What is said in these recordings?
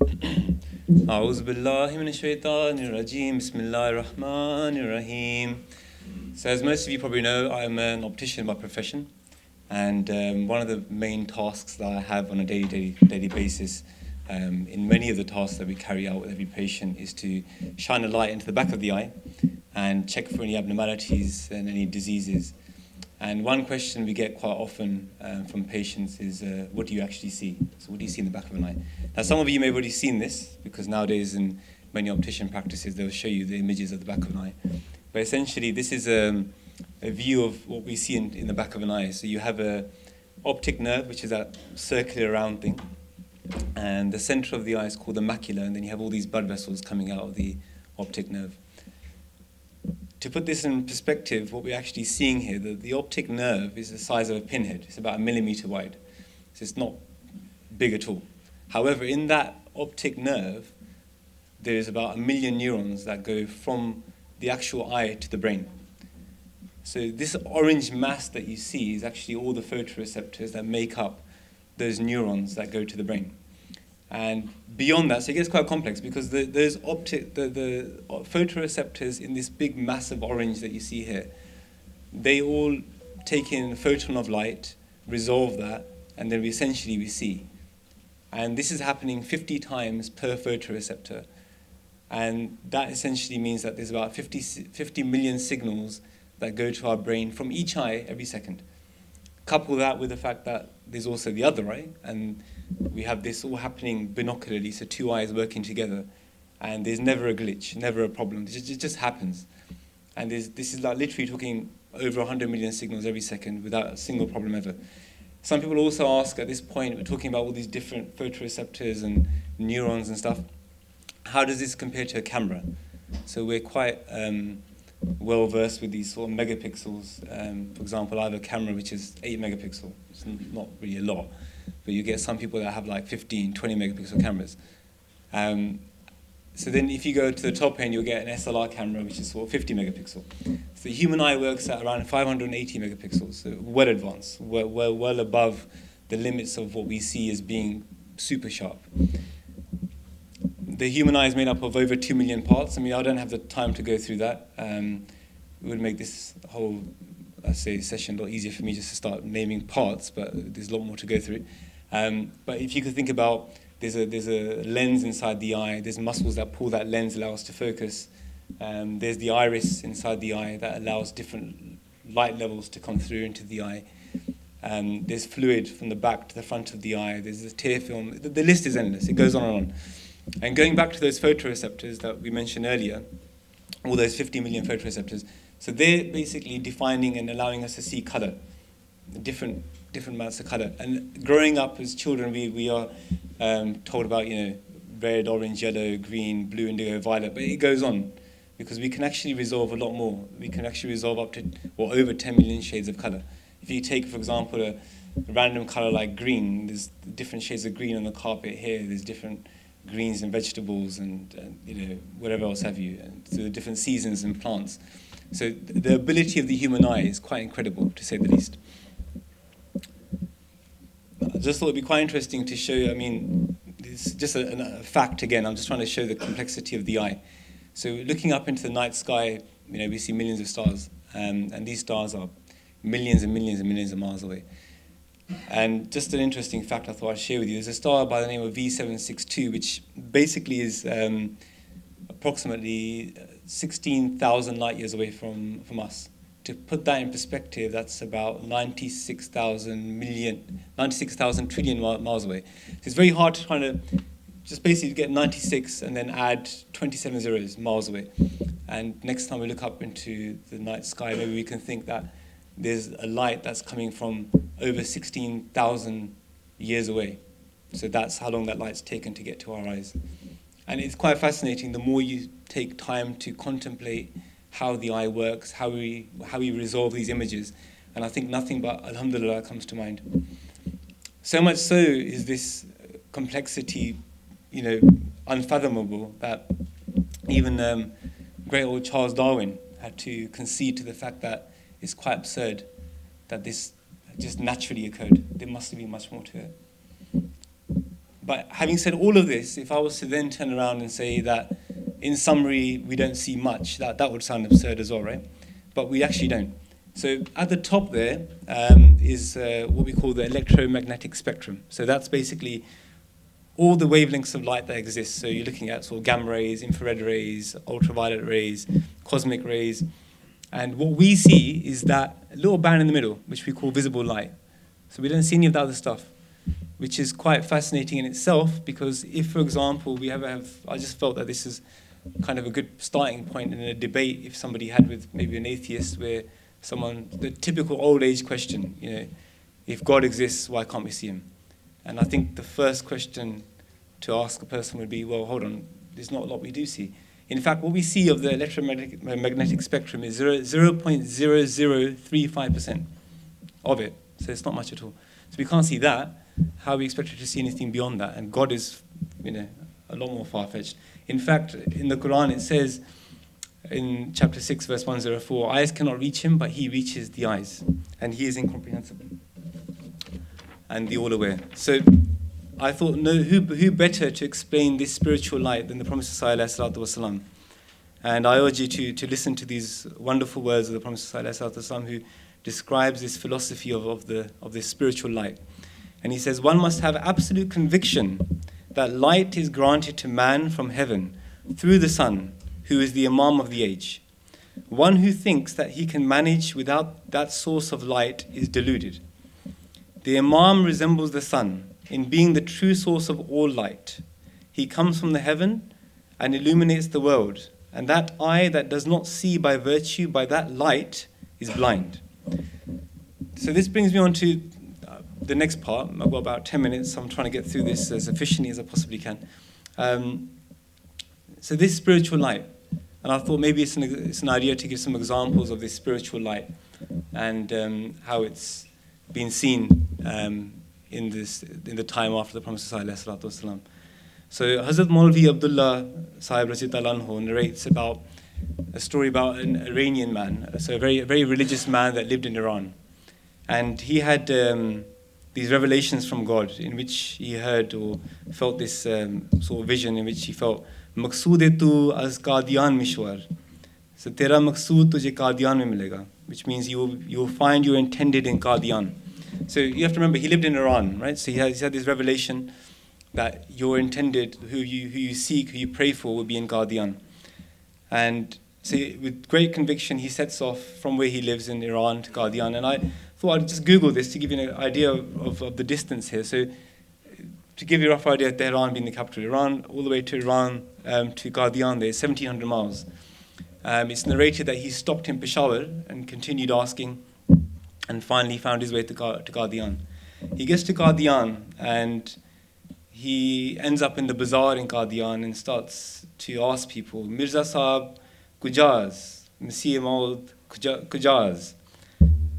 أعوذ بالله من الشيطان الرجيم بسم الله الرحمن الرحيم. So as most of you probably know, I'm an optician by profession, and one of the main tasks that I have on a daily basis in many of the tasks that we carry out with every patient is to shine a light into the back of the eye and check for any abnormalities and any diseases. And one question we get quite often from patients is, what do you actually see? So what do you see in the back of an eye? Now, some of you may have already seen this, because nowadays in many optician practices, they'll show you the images of the back of an eye. But essentially, this is a view of what we see in the back of an eye. So you have a optic nerve, which is that circular round thing. And the center of the eye is called the macula, and then you have all these blood vessels coming out of the optic nerve. To put this in perspective, what we're actually seeing here, the optic nerve is the size of a pinhead. It's about 1 millimeter wide. So it's not big at all. However, in that optic nerve, there's about 1 million neurons that go from the actual eye to the brain. So this orange mass that you see is actually all the photoreceptors that make up those neurons that go to the brain. And beyond that, so it gets quite complex, because the photoreceptors in this big massive orange that you see here, they all take in a photon of light, resolve that, and then we see. And this is happening 50 times per photoreceptor. And that essentially means that there's about 50 million signals that go to our brain from each eye every second. Couple that with the fact that there's also the other eye, and we have this all happening binocularly, so two eyes working together, and there's never a glitch, never a problem. It just happens. And this is like literally talking over 100 million signals every second without a single problem ever. Some people also ask at this point, we're talking about all these different photoreceptors and neurons and stuff, how does this compare to a camera? So we're quite well versed with these sort of megapixels. For example, I have a camera which is 8 megapixel. It's not really a lot, but you get some people that have like 15, 20 megapixel cameras. So then if you go to the top end, you'll get an SLR camera, which is sort of 50 megapixel. So the human eye works at around 580 megapixels, so well advanced, well above the limits of what we see as being super sharp. The human eye is made up of over 2 million parts. I mean, I don't have the time to go through that. It would make this whole, session a lot easier for me just to start naming parts, but there's a lot more to go through. But if you could think about, there's a lens inside the eye. There's muscles that pull that lens, allow us to focus. There's the iris inside the eye that allows different light levels to come through into the eye. There's fluid from the back to the front of the eye. There's the tear film. The list is endless. It goes on and on. And going back to those photoreceptors that we mentioned earlier, all those 50 million photoreceptors, so they're basically defining and allowing us to see color, different amounts of color. And growing up as children, we are told about, red, orange, yellow, green, blue, indigo, violet, but it goes on, because we can actually resolve a lot more. We can actually resolve up to, or over 10 million shades of color. If you take, for example, a random color like green, there's different shades of green on the carpet here, there's different greens and vegetables and whatever else have you, and so the different seasons and plants. So the ability of the human eye is quite incredible, to say the least. I just thought it'd be quite interesting to show, it's just a fact again, I'm just trying to show the complexity of the eye. So looking up into the night sky, we see millions of stars, and these stars are millions and millions and millions of miles away. And just an interesting fact I thought I'd share with you, there's a star by the name of V762, which basically is approximately 16,000 light years away from us. To put that in perspective, that's about 96,000 trillion miles away. So it's very hard to try to just basically get 96 and then add 27 zeros miles away. And next time we look up into the night sky, maybe we can think that there's a light that's coming from over 16,000 years away. So that's how long that light's taken to get to our eyes. And it's quite fascinating, the more you take time to contemplate how the eye works, how we resolve these images. And I think nothing but alhamdulillah comes to mind. So much so is this complexity, unfathomable, that even great old Charles Darwin had to concede to the fact that it's quite absurd that this just naturally occurred. There must have been much more to it. But having said all of this, if I was to then turn around and say that, in summary, we don't see much, that would sound absurd as well, right? But we actually don't. So at the top there is what we call the electromagnetic spectrum. So that's basically all the wavelengths of light that exist. So you're looking at sort of gamma rays, infrared rays, ultraviolet rays, cosmic rays. And what we see is that little band in the middle, which we call visible light. So we don't see any of the other stuff, which is quite fascinating in itself, because if, for example, I just felt that this is kind of a good starting point in a debate if somebody had with maybe an atheist, where the typical old age question, if God exists, why can't we see him? And I think the first question to ask a person would be, well, hold on, there's not a lot we do see. In fact, what we see of the electromagnetic spectrum is 0.0035% of it. So it's not much at all. So we can't see that. How are we expected to see anything beyond that? And God is, a lot more far-fetched. In fact, in the Quran it says, in chapter 6, verse 104, eyes cannot reach him, but he reaches the eyes. And he is incomprehensible. And the all-aware. So I thought, who better to explain this spiritual light than the Prophet ﷺ? And I urge you to listen to these wonderful words of the Prophet ﷺ, who describes this philosophy of this spiritual light. And he says, one must have absolute conviction that light is granted to man from heaven through the sun, who is the Imam of the age. One who thinks that he can manage without that source of light is deluded. The Imam resembles the sun in being the true source of all light. He comes from the heaven and illuminates the world, and that eye that does not see by virtue by that light is blind. So this brings me on to the next part. I've got about 10 minutes, so I'm trying to get through this as efficiently as I possibly can. So this spiritual light, and I thought maybe it's an idea to give some examples of this spiritual light and how it's been seen in the time after the Prophet ﷺ. So Hazrat Maulvi Abdullah Sahib Rajitullah Anhu narrates about a story about an Iranian man, so a very religious man that lived in Iran. And he had these revelations from God in which he heard or felt this sort of vision in which he felt, Maqsood tu az Qadian mishwar. So tera maqsood tujhe Qadian mein milega, which means you will find your intended in Qadian. So you have to remember, he lived in Iran, right? So he had this revelation that your intended, who you seek, who you pray for, will be in Qadian. And so with great conviction, he sets off from where he lives in Iran to Qadian. And I thought I'd just Google this to give you an idea of the distance here. So to give you a rough idea, Tehran being the capital of Iran, all the way to Iran to Qadian, there's 1,700 miles. It's narrated that he stopped in Peshawar and continued asking, and finally found his way to Qadian. He gets to Qadian and he ends up in the bazaar in Qadian and starts to ask people, Mirza Sahab, Kujaz, Masih Maud, Kujaz.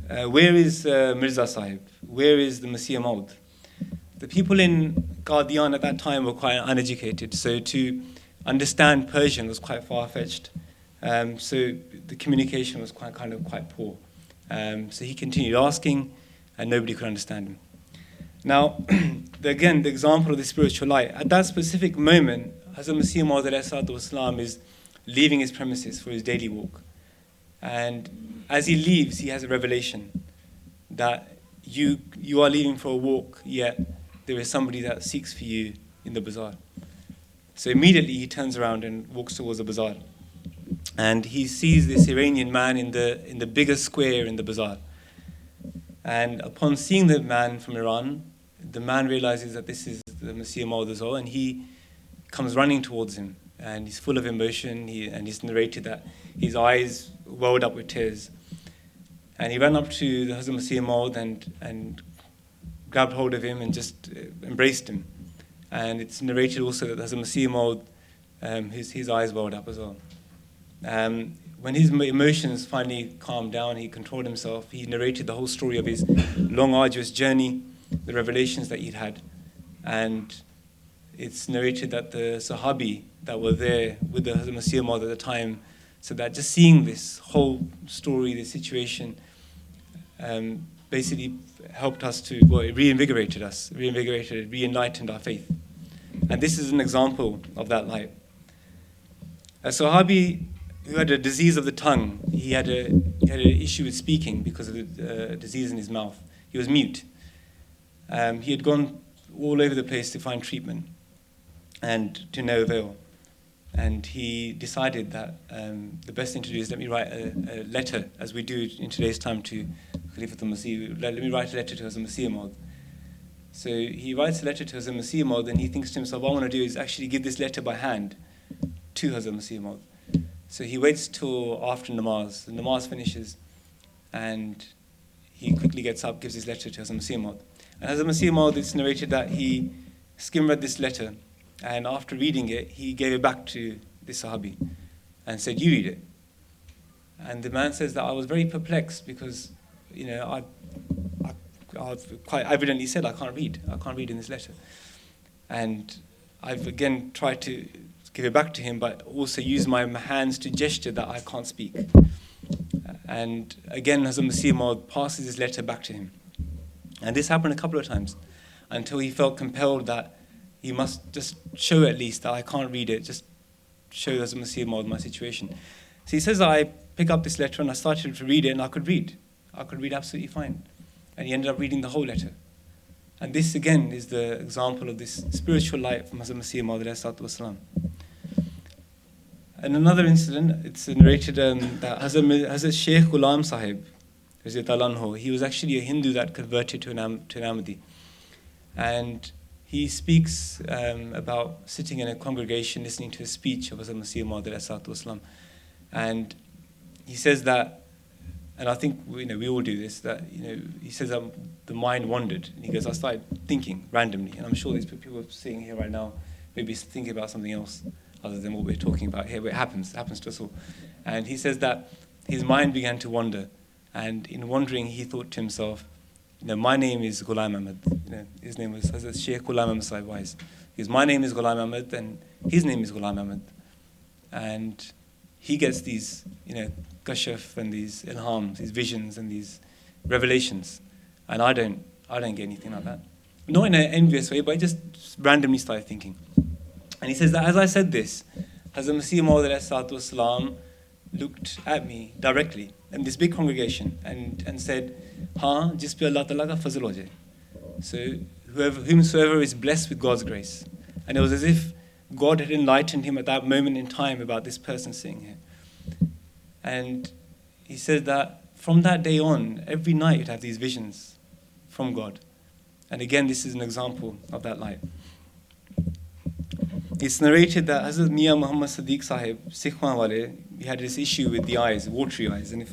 Where is Mirza Sahib? Where is the Masih Maud? The people in Qadian at that time were quite uneducated, so to understand Persian was quite far-fetched. So the communication was quite poor. So he continued asking, and nobody could understand him. Now, again, the example of the spiritual light. At that specific moment, Hazrat Masih Maud ﷺ is leaving his premises for his daily walk. And as he leaves, he has a revelation that you are leaving for a walk, yet there is somebody that seeks for you in the bazaar. So immediately he turns around and walks towards the bazaar. And he sees this Iranian man in the biggest square in the bazaar. And upon seeing the man from Iran, the man realizes that this is the Masih Maud as well, and he comes running towards him. And he's full of emotion, and he's narrated that his eyes welled up with tears. And he ran up to the Hazrat Masih Maud and grabbed hold of him and just embraced him. And it's narrated also that Hazrat Masih Maud, his eyes welled up as well. When his emotions finally calmed down, he controlled himself. He narrated the whole story of his long, arduous journey, the revelations that he'd had. And it's narrated that the Sahabi that were there with the Hazrat Masih Maud at the time, so that just seeing this whole story, this situation, basically helped us to, well, it re-enlightened our faith. And this is an example of that light. A Sahabi who had a disease of the tongue, he had an issue with speaking because of the disease in his mouth. He was mute. He had gone all over the place to find treatment and to no avail. And he decided that the best thing to do is let me write a letter, as we do in today's time, to Khalifatul Masih. Let me write a letter to Hazrat Masih Maud. So he writes a letter to Hazrat Masih Maud, and he thinks to himself, what I want to do is actually give this letter by hand to Hazrat Masih Maud. So he waits till after namaz. The namaz finishes, and he quickly gets up, gives his letter to Hazrat Masih Maud. And Hazrat Masih Maud, it's narrated that he skim-read this letter, and after reading it, he gave it back to the Sahabi and said, you read it. And the man says that I was very perplexed because, I've quite evidently said I can't read in this letter. And I've again tried to give it back to him, but also use my hands to gesture that I can't speak. And again, Hazrat Masih Maud passes his letter back to him. And this happened a couple of times until he felt compelled that he must just show at least that I can't read it, just show Hazrat Masih Maud my situation. So he says that I pick up this letter and I started to read it, and I could read absolutely fine. And he ended up reading the whole letter. And this again is the example of this spiritual light from Hazrat Masih Maud alayhi salatu wasalam. And another incident, it's narrated that Hazrat Sheikh Ghulam Sahib, he was actually a Hindu that converted to an Ahmadi. And he speaks about sitting in a congregation listening to a speech of Hazrat Masih Maud alayhi salatu wasalam. And he says that, and I think we all do this, that he says that the mind wandered. And he goes, I started thinking randomly, and I'm sure these people sitting here right now maybe thinking about something else other than what we're talking about here, but it happens to us all. And he says that his mind began to wander, and in wandering he thought to himself, my name is Ghulam Ahmad. His name was Hazrat Sheikh Ghulam Ahmad Sahib Wise. He goes, my name is Ghulam Ahmad, and his name is Ghulam Ahmad. And he gets these, kashaf and these ilhams, these visions and these revelations, and I don't get anything like that. Not in an envious way, but I just randomly started thinking. And he says that as I said this, Hazrat Masih Maud alayhi salatu wasalam looked at me directly in this big congregation and said, "Haan, jis pe Allah Ta'ala ka fazl ho jaye." So whomsoever is blessed with God's grace. And it was as if God had enlightened him at that moment in time about this person sitting here. And he said that from that day on, every night you'd have these visions from God. And again, this is an example of that light. It's narrated that Hazrat Mian Muhammad Sadiq Sahib, Sikhwan wale, he had this issue with the eyes, watery eyes. And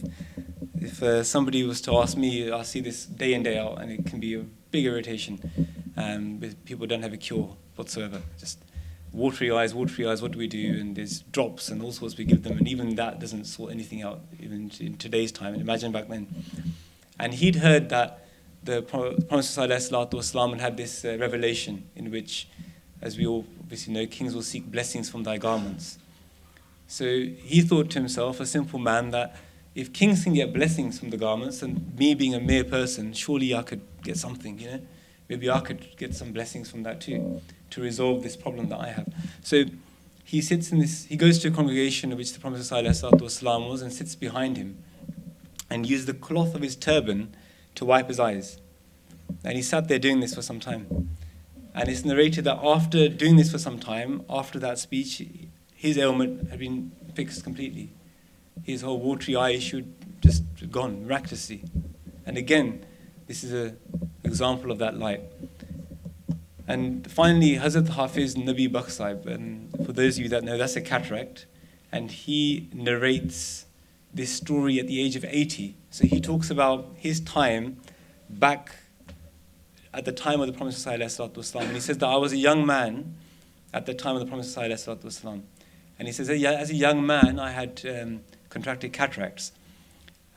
if somebody was to ask me, I see this day in, day out, and it can be a big irritation. But people don't have a cure whatsoever. Just watery eyes, what do we do? And there's drops and all sorts we give them, and even that doesn't sort anything out, even in today's time. And imagine back then. And he'd heard that the Prophet ﷺ had this revelation in which, as we all obviously know, kings will seek blessings from thy garments. So he thought to himself, a simple man, that if kings can get blessings from the garments, and me being a mere person, surely I could get something, Maybe I could get some blessings from that too, to resolve this problem that I have. So he sits in this, he goes to a congregation in which the Prophet ﷺ was, and sits behind him and used the cloth of his turban to wipe his eyes. And he sat there doing this for some time. And it's narrated that after doing this for some time, after that speech, his ailment had been fixed completely. His whole watery eye issue just gone miraculously. And again, this is an example of that light. And finally, Hazrat Hafiz Nabi Bakh Sahib, and for those of you that know, that's a cataract, and he narrates this story at the age of 80. So he talks about his time back at the time of the Prophet ﷺ, and he says that I was a young man at the time of the Prophet ﷺ. And he says that as a young man, I had contracted cataracts.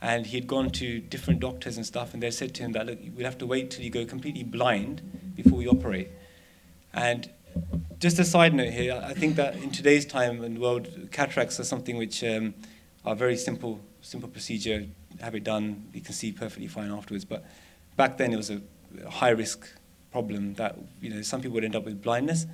And he'd gone to different doctors and stuff, and they said to him that, look, we'll have to wait till you go completely blind before we operate. And just a side note here, I think that in today's time and world, cataracts are something which are very simple procedure. Have it done, you can see perfectly fine afterwards. But back then it was a high-risk problem that some people would end up with blindness.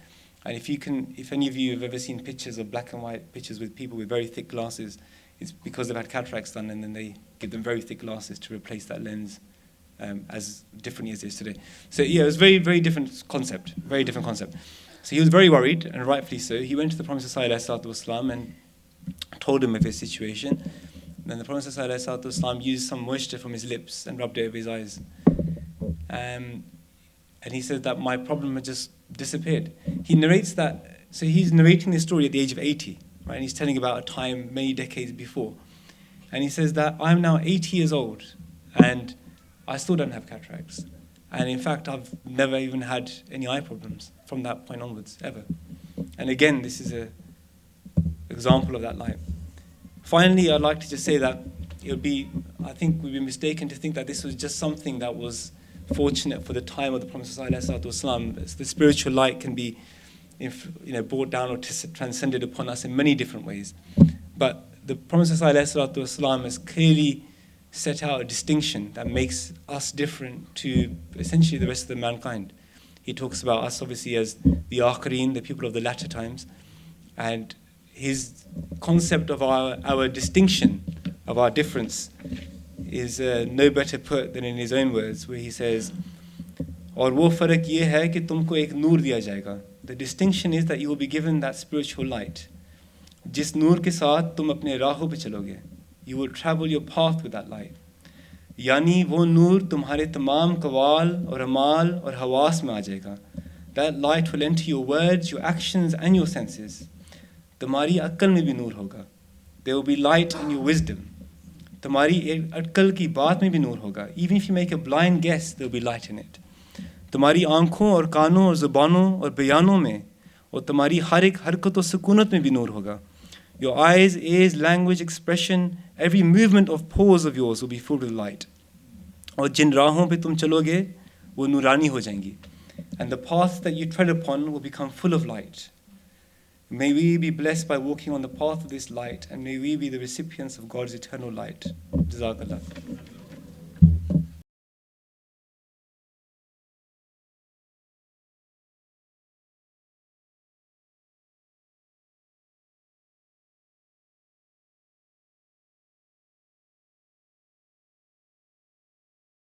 And if any of you have ever seen pictures of black and white pictures with people with very thick glasses, it's because they've had cataracts done, and then they give them very thick glasses to replace that lens, as differently as it is today. So yeah, it was very, very different concept, very different concept. So he was very worried, and rightfully so. He went to the Prophet ﷺ and told him of his situation. And then the Prophet ﷺ used some moisture from his lips and rubbed it over his eyes. And he said that my problem had just disappeared. He narrates that, so he's narrating this story at the age of 80, right? And he's telling about a time many decades before. And he says that I'm now 80 years old and I still don't have cataracts. And in fact, I've never even had any eye problems from that point onwards, ever. And again, this is an example of that light. Finally, I'd like to just say that I think we'd be mistaken to think that this was just something that was fortunate for the time of the Prophet ﷺ. The spiritual light can be brought down or transcended upon us in many different ways. But the Prophet ﷺ has clearly set out a distinction that makes us different to essentially the rest of the mankind. He talks about us obviously as the akhareen, the people of the latter times, and his concept of our distinction, of our difference, is no better put than in his own words, where he says, "Aur wo farak ye hai ki tumko ek noor diya jayega." The distinction is that you will be given that spiritual light. Jis noor ke saath tum apne raahon pe chaloge. You will travel your path with that light. Yani wo noor tumhare tamam kawal or amal or hawas mein aa jayega. That light will enter your words, your actions and your senses. Tumhari akal mein bhi noor hoga. There will be light in your wisdom. Tumhari akal ki baat mein bhi noor hoga. Even if you make a blind guess, there will be light in it. Tumhari aankhon aur kaanon aur zubanon aur bayanon mein aur tumhari har ek harkat aur sukunat mein bhi noor hoga. Your eyes, ears, language, expression, every movement of pores of yours will be filled with light. Aur jin raahon pe tum chaloge, wo nurani ho jayengi. And the path that you tread upon will become full of light. May we be blessed by walking on the path of this light, and may we be the recipients of God's eternal light. Jazakallah.